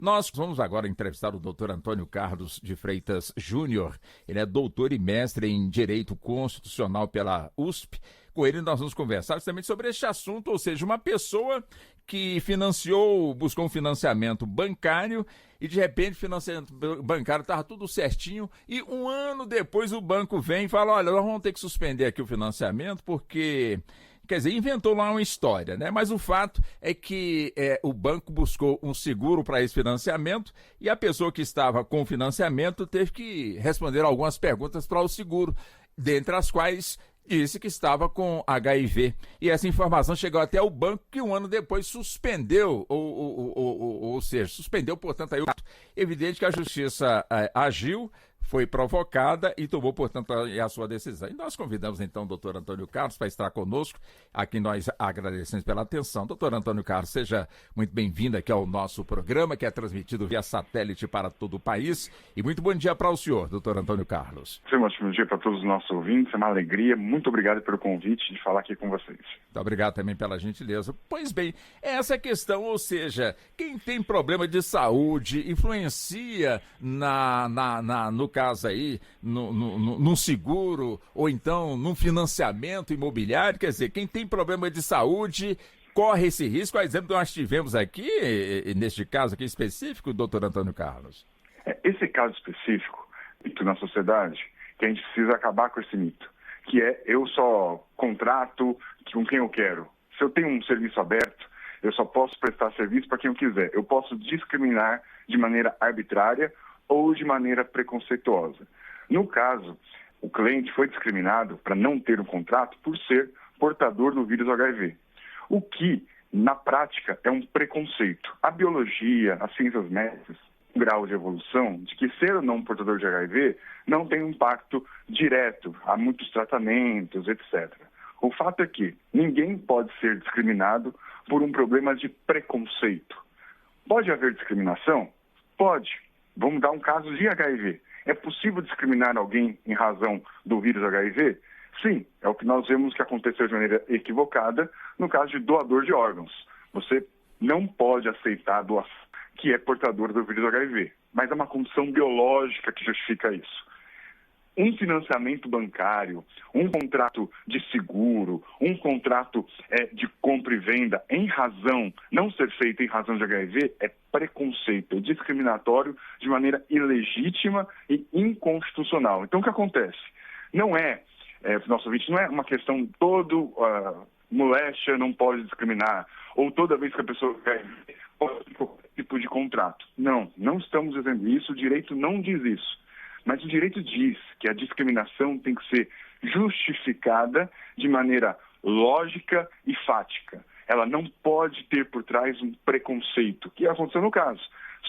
Nós vamos agora entrevistar o doutor Antônio Carlos de Freitas Júnior. Ele é doutor e mestre em Direito Constitucional pela USP. Com ele nós vamos conversar justamente sobre este assunto, ou seja, uma pessoa que buscou um financiamento bancário e de repente o financiamento bancário estava tudo certinho e um ano depois o banco vem e fala, olha, nós vamos ter que suspender aqui o financiamento porque... Quer dizer, inventou lá uma história, né? Mas o fato é que o banco buscou um seguro para esse financiamento e a pessoa que estava com o financiamento teve que responder algumas perguntas para o seguro, dentre as quais disse que estava com HIV. E essa informação chegou até o banco que um ano depois suspendeu, ou seja, suspendeu, portanto, aí o ato. Evidente que a justiça agiu, foi provocada e tomou, portanto, a sua decisão. E nós convidamos, então, o doutor Antônio Carlos para estar conosco, a quem nós agradecemos pela atenção. Doutor Antônio Carlos, seja muito bem-vindo aqui ao nosso programa, que é transmitido via satélite para todo o país. E muito bom dia para o senhor, doutor Antônio Carlos. Um ótimo dia para todos os nossos ouvintes, é uma alegria. Muito obrigado pelo convite de falar aqui com vocês. Muito obrigado também pela gentileza. Pois bem, essa questão, ou seja, quem tem problema de saúde influencia no caso aí, num seguro ou então num financiamento imobiliário, quer dizer, quem tem problema de saúde corre esse risco. A exemplo que nós tivemos aqui, neste caso aqui específico, doutor Antônio Carlos. Esse caso específico, mito na sociedade, que a gente precisa acabar com esse mito, que é eu só contrato com quem eu quero. Se eu tenho um serviço aberto, eu só posso prestar serviço para quem eu quiser. Eu posso discriminar de maneira arbitrária ou de maneira preconceituosa. No caso, o cliente foi discriminado para não ter um contrato por ser portador do vírus HIV, o que, na prática, é um preconceito. A biologia, as ciências médicas, um grau de evolução de que ser ou não portador de HIV não tem um impacto direto, há muitos tratamentos, etc. O fato é que ninguém pode ser discriminado por um problema de preconceito. Pode haver discriminação? Pode. Vamos dar um caso de HIV. É possível discriminar alguém em razão do vírus HIV? Sim, é o que nós vemos que aconteceu de maneira equivocada no caso de doador de órgãos. Você não pode aceitar a doação que é portador do vírus HIV, mas é uma condição biológica que justifica isso. Um financiamento bancário, um contrato de seguro, um contrato de compra e venda não ser feito em razão de HIV é preconceito, é discriminatório de maneira ilegítima e inconstitucional. Então o que acontece? Não é nosso ouvinte, não é uma questão moléstia não pode discriminar, ou toda vez que a pessoa quer pode ter qualquer tipo de contrato. Não estamos dizendo isso, o direito não diz isso. Mas o direito diz que a discriminação tem que ser justificada de maneira lógica e fática. Ela não pode ter por trás um preconceito, que aconteceu no caso.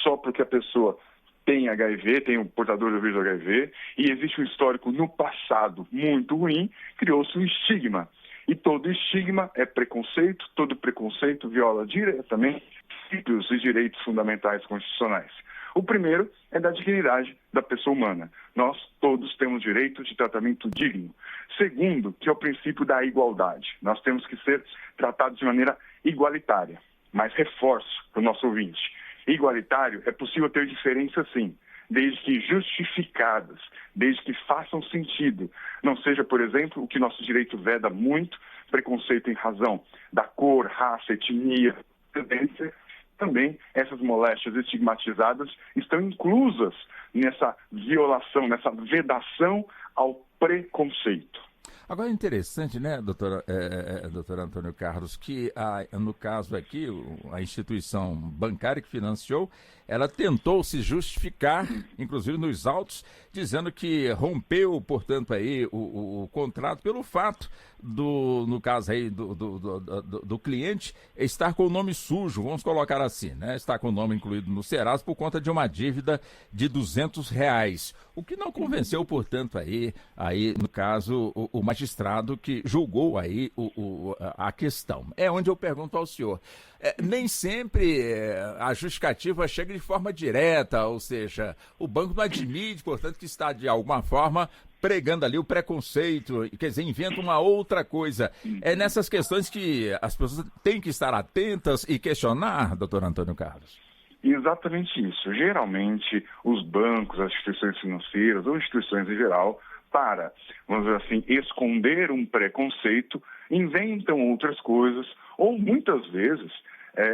Só porque a pessoa tem HIV, tem um portador do vírus HIV, e existe um histórico no passado muito ruim, criou-se um estigma. E todo estigma é preconceito, todo preconceito viola diretamente princípios e direitos fundamentais constitucionais. O primeiro é da dignidade da pessoa humana. Nós todos temos direito de tratamento digno. Segundo, que é o princípio da igualdade. Nós temos que ser tratados de maneira igualitária. Mas reforço para o nosso ouvinte. Igualitário é possível ter diferença sim, desde que justificadas, desde que façam sentido. Não seja, por exemplo, o que nosso direito veda muito, preconceito em razão da cor, raça, etnia, tendência. Também essas moléstias estigmatizadas estão inclusas nessa violação, nessa vedação ao preconceito. Agora é interessante, né, doutor Antônio Carlos, que no caso aqui, a instituição bancária que financiou, ela tentou se justificar, inclusive nos autos, dizendo que rompeu, portanto, aí o contrato pelo fato no caso aí do cliente estar com o nome sujo, vamos colocar assim, né? Estar com o nome incluído no Serasa por conta de uma dívida de R$200, o que não convenceu, portanto, aí no caso, o magistrado que julgou aí a questão. É onde eu pergunto ao senhor, nem sempre a justificativa chega de forma direta, ou seja, o banco não admite, portanto, que está de alguma forma pregando ali o preconceito, quer dizer, inventa uma outra coisa. É nessas questões que as pessoas têm que estar atentas e questionar, doutor Antônio Carlos. Exatamente isso. Geralmente, os bancos, as instituições financeiras ou instituições em geral, para, vamos dizer assim, esconder um preconceito, inventam outras coisas ou muitas vezes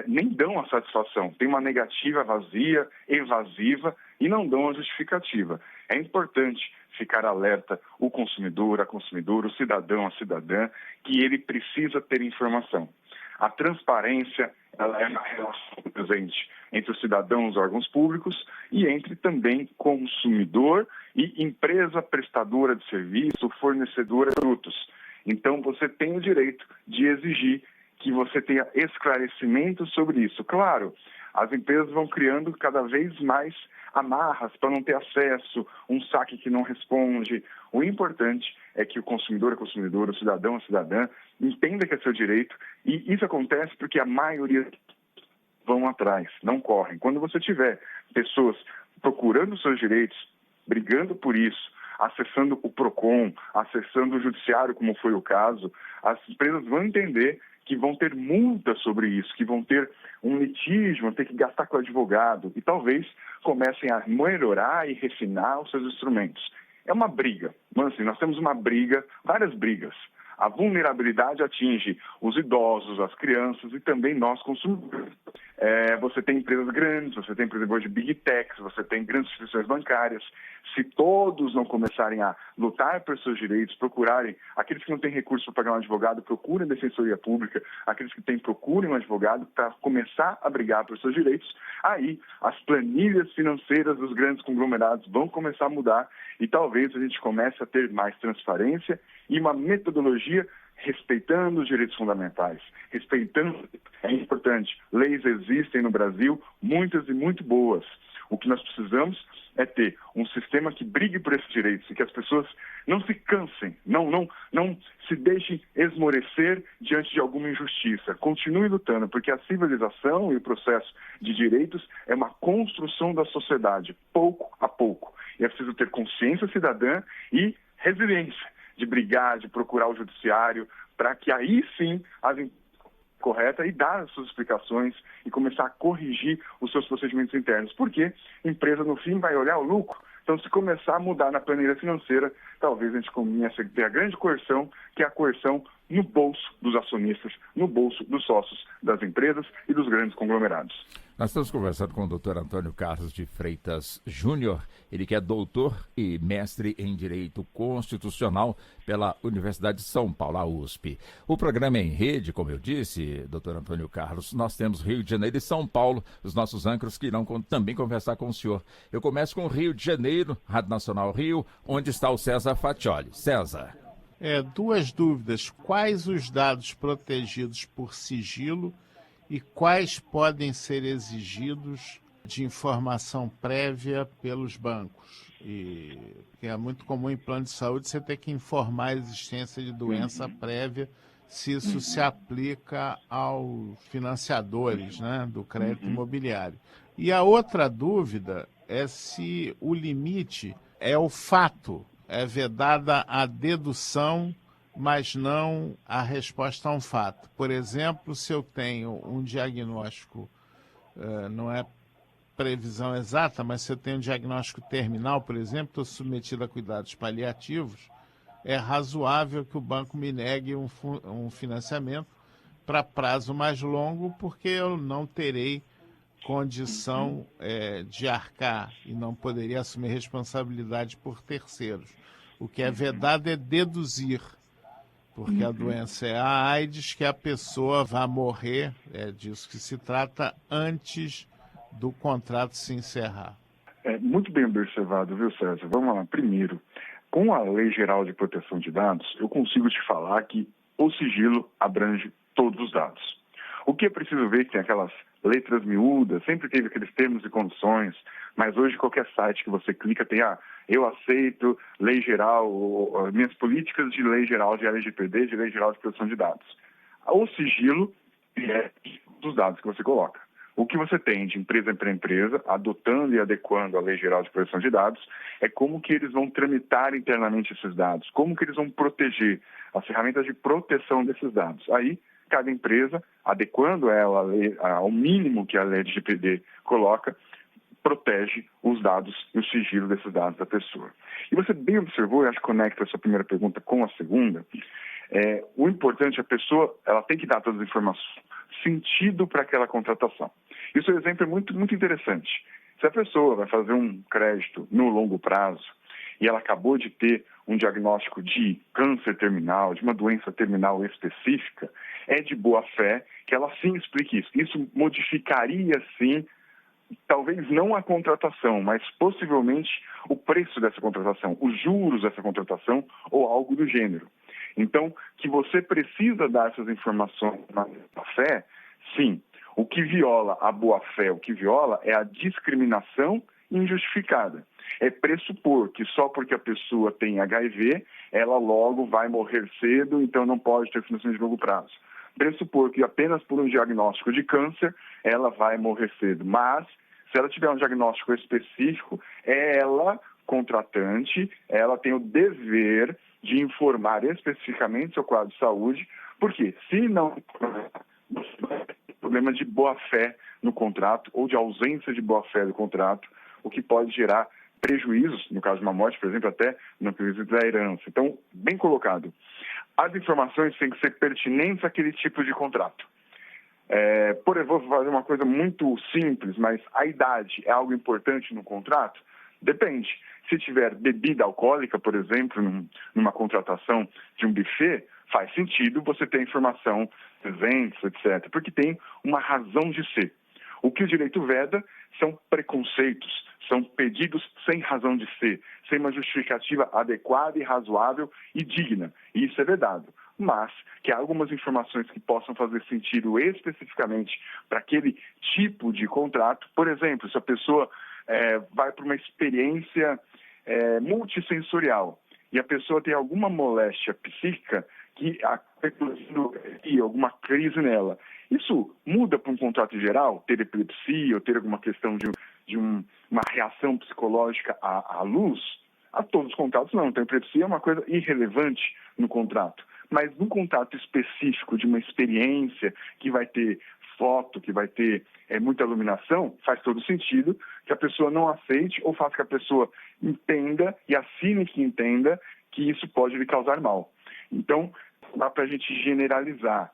nem dão a satisfação. Tem uma negativa vazia, evasiva e não dão a justificativa. É importante ficar alerta o consumidor, a consumidora, o cidadão, a cidadã, que ele precisa ter informação. A transparência ela é uma relação presente entre os cidadãos, órgãos públicos e entre também consumidor e empresa prestadora de serviço, fornecedora de produtos. Então, você tem o direito de exigir que você tenha esclarecimento sobre isso. Claro, as empresas vão criando cada vez mais amarras para não ter acesso, um saque que não responde. O importante é que o consumidor, a consumidora, o cidadão, a cidadã, entenda que é seu direito, e isso acontece porque a maioria vão atrás, não correm. Quando você tiver pessoas procurando os seus direitos, brigando por isso, acessando o PROCON, acessando o judiciário, como foi o caso, as empresas vão entender que vão ter multas sobre isso, que vão ter um litígio, vão ter que gastar com o advogado e talvez comecem a melhorar e refinar os seus instrumentos. É uma briga. Mas, assim, nós temos uma briga, várias brigas. A vulnerabilidade atinge os idosos, as crianças e também nós consumidores. Você tem empresas grandes, você tem, por exemplo, hoje Big Techs, você tem grandes instituições bancárias. Se todos não começarem a lutar por seus direitos, procurarem, aqueles que não têm recurso para pagar um advogado, procurem a defensoria pública, aqueles que têm, procurem um advogado para começar a brigar por seus direitos, aí as planilhas financeiras dos grandes conglomerados vão começar a mudar e talvez a gente comece a ter mais transparência e uma metodologia respeitando os direitos fundamentais, respeitando, é importante, leis existem no Brasil, muitas e muito boas. O que nós precisamos é ter um sistema que brigue por esses direitos e que as pessoas não se cansem, não se deixem esmorecer diante de alguma injustiça. Continue lutando, porque a civilização e o processo de direitos é uma construção da sociedade, pouco a pouco. E é preciso ter consciência cidadã e resiliência de brigar, de procurar o judiciário, para que aí sim as correta e dar as suas explicações e começar a corrigir os seus procedimentos internos. Porque a empresa, no fim, vai olhar o lucro. Então, se começar a mudar na planilha financeira, talvez a gente comece a ter a grande coerção, que é a coerção no bolso dos acionistas, no bolso dos sócios das empresas e dos grandes conglomerados. Nós estamos conversando com o Dr. Antônio Carlos de Freitas Júnior, ele que é doutor e mestre em Direito Constitucional pela Universidade de São Paulo, a USP. O programa é em rede, como eu disse, Dr. Antônio Carlos. Nós temos Rio de Janeiro e São Paulo, os nossos âncoras que irão também conversar com o senhor. Eu começo com o Rio de Janeiro, Rádio Nacional Rio, onde está o César Fatioli. César. Duas dúvidas. Quais os dados protegidos por sigilo e quais podem ser exigidos de informação prévia pelos bancos? Porque é muito comum em plano de saúde você ter que informar a existência de doença prévia, se isso se aplica aos financiadores, né, do crédito imobiliário. E a outra dúvida é se o limite é o fato, é vedada a dedução, mas não a resposta a um fato. Por exemplo, se eu tenho um diagnóstico, não é previsão exata, mas se eu tenho um diagnóstico terminal, por exemplo, estou submetido a cuidados paliativos, é razoável que o banco me negue um financiamento para prazo mais longo, porque eu não terei condição de arcar e não poderia assumir responsabilidade por terceiros. O que é vedado é deduzir, porque a doença é a AIDS, que a pessoa vai morrer, é disso que se trata, antes do contrato se encerrar. Muito bem observado, viu, César? Vamos lá. Primeiro, com a Lei Geral de Proteção de Dados, eu consigo te falar que o sigilo abrange todos os dados. O que é preciso ver que tem aquelas letras miúdas, sempre teve aqueles termos e condições, mas hoje qualquer site que você clica tem, eu aceito lei geral, minhas políticas de lei geral de LGPD, de lei geral de proteção de dados. O sigilo é dos dados que você coloca. O que você tem de empresa para empresa, adotando e adequando a Lei Geral de Proteção de Dados, é como que eles vão tramitar internamente esses dados, como que eles vão proteger as ferramentas de proteção desses dados. Aí cada empresa, adequando ela ao mínimo que a LGPD coloca, protege os dados e o sigilo desses dados da pessoa. E você bem observou, e acho que conecta a sua primeira pergunta com a segunda, o importante, a pessoa ela tem que dar todas as informações, sentido para aquela contratação. E o seu exemplo é muito, muito interessante. Se a pessoa vai fazer um crédito no longo prazo e ela acabou de ter um diagnóstico de câncer terminal, de uma doença terminal específica, é de boa fé que ela sim explique isso. Isso modificaria, sim, talvez não a contratação, mas possivelmente o preço dessa contratação, os juros dessa contratação ou algo do gênero. Então, que você precisa dar essas informações na boa-fé, sim. O que viola a boa-fé, o que viola é a discriminação injustificada. É pressupor que só porque a pessoa tem HIV, ela logo vai morrer cedo, então não pode ter financiamento de longo prazo. Pressupor que apenas por um diagnóstico de câncer, ela vai morrer cedo. Mas, se ela tiver um diagnóstico específico, ela, contratante, ela tem o dever de informar especificamente seu quadro de saúde, porque se não problema de boa-fé no contrato ou de ausência de boa-fé do contrato, o que pode gerar prejuízos, no caso de uma morte, por exemplo, até no prejuízo da herança. Então, bem colocado. As informações têm que ser pertinentes àquele tipo de contrato. Por exemplo, vou fazer uma coisa muito simples, mas a idade é algo importante no contrato? Depende. Se tiver bebida alcoólica, por exemplo, numa contratação de um buffet, faz sentido você ter informação, presentes, etc., porque tem uma razão de ser. O que o direito veda são preconceitos, são pedidos sem razão de ser, sem uma justificativa adequada e razoável e digna. E isso é vedado. Mas que há algumas informações que possam fazer sentido especificamente para aquele tipo de contrato. Por exemplo, se a pessoa vai para uma experiência multissensorial e a pessoa tem alguma moléstia psíquica que e alguma crise nela. Isso muda para um contrato geral, ter epilepsia ou ter alguma questão de uma reação psicológica à luz? A todos os contratos não. Então, a epilepsia é uma coisa irrelevante no contrato. Mas num contrato específico de uma experiência que vai ter foto, que vai ter muita iluminação, faz todo sentido que a pessoa não aceite ou faça que a pessoa entenda e assine que entenda que isso pode lhe causar mal. Então, dá para a gente generalizar.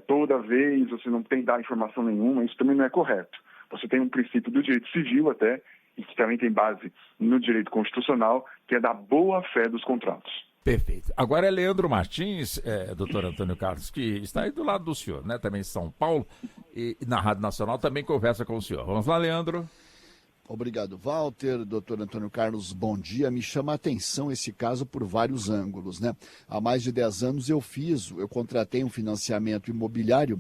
Toda vez você não tem que dar informação nenhuma, isso também não é correto. Você tem um princípio do direito civil até, e que também tem base no direito constitucional, que é da boa-fé dos contratos. Perfeito. Agora é Leandro Martins, doutor Antônio Carlos, que está aí do lado do senhor, né? Também em São Paulo, e na Rádio Nacional também conversa com o senhor. Vamos lá, Leandro. Obrigado, Walter. Doutor Antônio Carlos, bom dia. Me chama a atenção esse caso por vários ângulos, né? Há mais de 10 anos eu contratei um financiamento imobiliário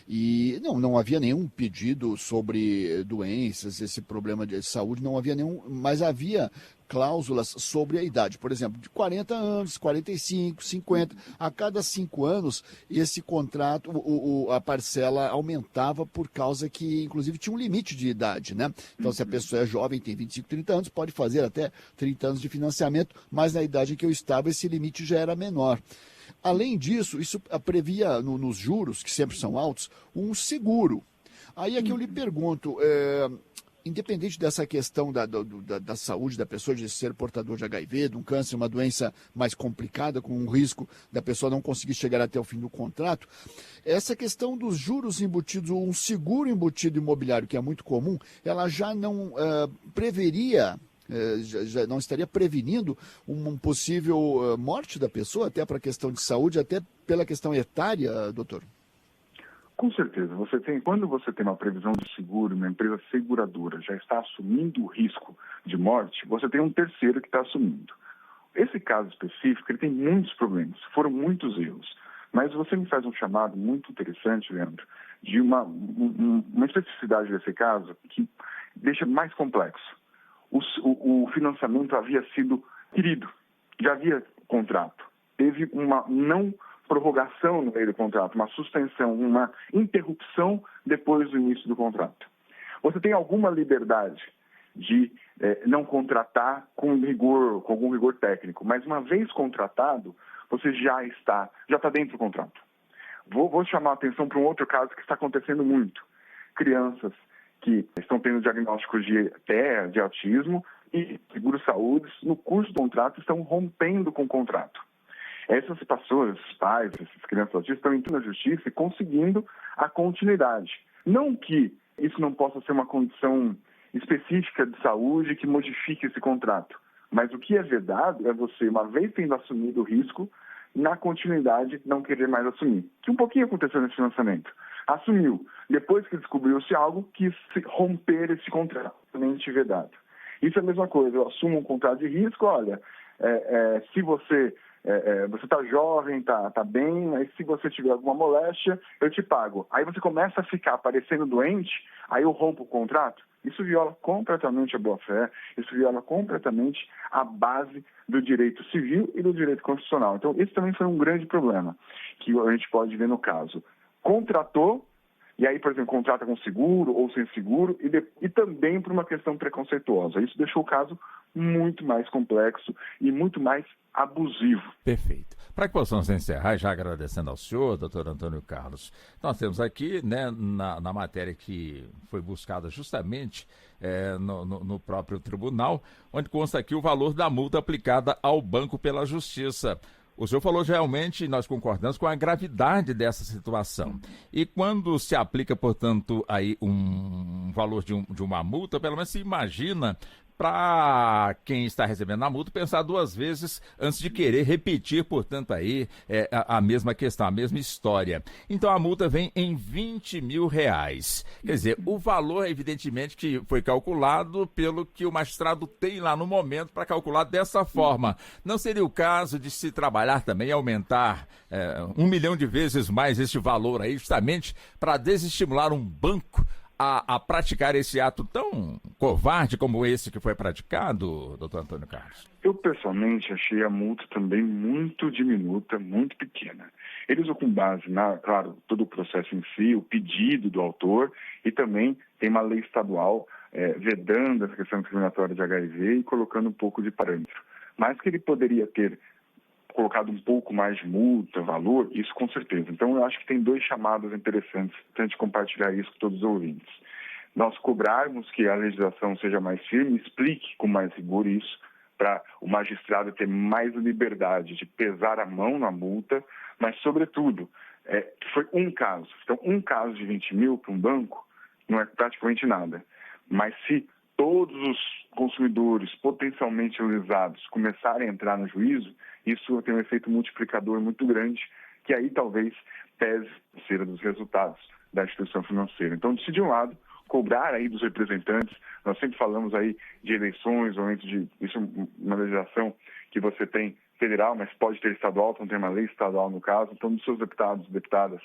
e não havia nenhum pedido sobre doenças, esse problema de saúde, não havia nenhum, mas havia cláusulas sobre a idade, por exemplo, de 40 anos, 45, 50, a cada 5 anos esse contrato, a parcela aumentava por causa que, inclusive, tinha um limite de idade, né? Então, se a pessoa é jovem, tem 25, 30 anos, pode fazer até 30 anos de financiamento, mas na idade em que eu estava, esse limite já era menor. Além disso, isso previa nos juros, que sempre são altos, um seguro. Aí aqui eu lhe pergunto, independente dessa questão da saúde da pessoa, de ser portador de HIV, de um câncer, uma doença mais complicada, com um risco da pessoa não conseguir chegar até o fim do contrato, essa questão dos juros embutidos, um seguro embutido imobiliário, que é muito comum, ela já não preveria, já não estaria prevenindo uma possível morte da pessoa, até para a questão de saúde, até pela questão etária, doutor? Com certeza. Quando você tem uma previsão de seguro, uma empresa seguradora já está assumindo o risco de morte, você tem um terceiro que está assumindo. Esse caso específico, ele tem muitos problemas, foram muitos erros. Mas você me faz um chamado muito interessante, Leandro, de uma especificidade desse caso que deixa mais complexo. O financiamento havia sido querido, já havia contrato. Teve uma não prorrogação no meio do contrato, uma suspensão, uma interrupção depois do início do contrato. Você tem alguma liberdade de não contratar com algum rigor técnico, mas uma vez contratado, você já está dentro do contrato. Vou chamar a atenção para um outro caso que está acontecendo muito. Crianças que estão tendo diagnóstico de TEA, de autismo, e seguro-saúde, no curso do contrato, estão rompendo com o contrato. Essas pessoas, esses pais, essas crianças autistas, estão entrando na justiça e conseguindo a continuidade. Não que isso não possa ser uma condição específica de saúde que modifique esse contrato, mas o que é vedado é você, uma vez tendo assumido o risco, na continuidade não querer mais assumir. Que um pouquinho aconteceu nesse financiamento. Assumiu. Depois que descobriu-se algo, quis romper esse contrato, totalmente vedado. Isso é a mesma coisa. Eu assumo um contrato de risco, olha, se você está jovem, está bem, mas se você tiver alguma moléstia, eu te pago. Aí você começa a ficar parecendo doente, aí eu rompo o contrato. Isso viola completamente a boa-fé, isso viola completamente a base do direito civil e do direito constitucional. Então, esse também foi um grande problema que a gente pode ver no caso. Contratou, e aí, por exemplo, contrata com seguro ou sem seguro, e também por uma questão preconceituosa. Isso deixou o caso muito mais complexo e muito mais abusivo. Perfeito. Para que possamos encerrar, já agradecendo ao senhor, doutor Antônio Carlos, nós temos aqui, né, na matéria que foi buscada justamente no próprio tribunal, onde consta aqui o valor da multa aplicada ao banco pela Justiça. O senhor falou realmente, nós concordamos com a gravidade dessa situação. E quando se aplica, portanto, aí um valor de uma multa, pelo menos se imagina para quem está recebendo a multa pensar duas vezes antes de querer repetir, portanto, aí a mesma questão, a mesma história. Então a multa vem em R$20 mil. Quer dizer, o valor, evidentemente, que foi calculado pelo que o magistrado tem lá no momento para calcular dessa forma. Não seria o caso de se trabalhar também, aumentar 1 milhão de vezes mais esse valor aí, justamente para desestimular um banco a praticar esse ato tão covarde como esse que foi praticado, doutor Antônio Carlos? Eu, pessoalmente, achei a multa também muito diminuta, muito pequena. Eles usam com base claro, todo o processo em si, o pedido do autor, e também tem uma lei estadual vedando essa questão discriminatória de HIV e colocando um pouco de parâmetro. Mas que ele poderia ter colocado um pouco mais de multa, valor, isso com certeza. Então, eu acho que tem dois chamados interessantes, tente compartilhar isso com todos os ouvintes. Nós cobrarmos que a legislação seja mais firme, explique com mais rigor isso, para o magistrado ter mais liberdade de pesar a mão na multa, mas, sobretudo, foi um caso. Então, um caso de 20 mil para um banco não é praticamente nada. Mas se todos os consumidores potencialmente lesados começarem a entrar no juízo, isso tem um efeito multiplicador muito grande, que aí talvez pese a ser dos resultados da instituição financeira. Então, de um lado, cobrar aí dos representantes, nós sempre falamos aí de eleições, ou isso é uma legislação que você tem federal, mas pode ter estadual, então tem uma lei estadual no caso, então dos seus deputados, deputadas,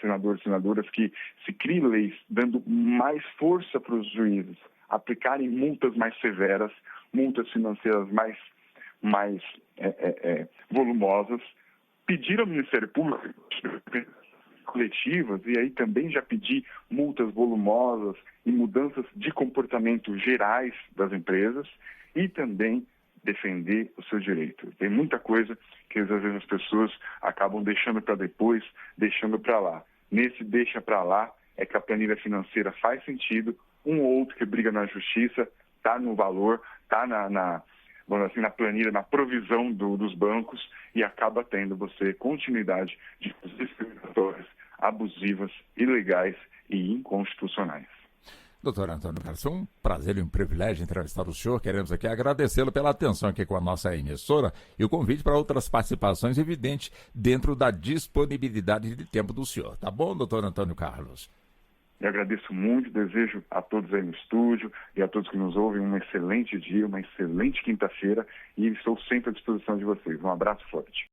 senadores, senadoras, que se criem leis dando mais força para os juízes aplicarem multas mais severas, multas financeiras mais volumosas, pedir ao Ministério Público coletivas, e aí também já pedir multas volumosas e mudanças de comportamento gerais das empresas, e também defender o seu direito. Tem muita coisa que às vezes as pessoas acabam deixando para depois, deixando para lá. Nesse deixa para lá é que a planilha financeira faz sentido, um ou outro que briga na justiça está no valor, está vamos assim, na planilha, na provisão dos bancos, e acaba tendo você continuidade de discriminatórias, abusivas, ilegais e inconstitucionais. Doutor Antônio Carlos, foi um prazer e um privilégio entrevistar o senhor. Queremos aqui agradecê-lo pela atenção aqui com a nossa emissora e o convite para outras participações, evidente, dentro da disponibilidade de tempo do senhor. Tá bom, doutor Antônio Carlos? Eu agradeço muito, desejo a todos aí no estúdio e a todos que nos ouvem um excelente dia, uma excelente quinta-feira, e estou sempre à disposição de vocês. Um abraço forte.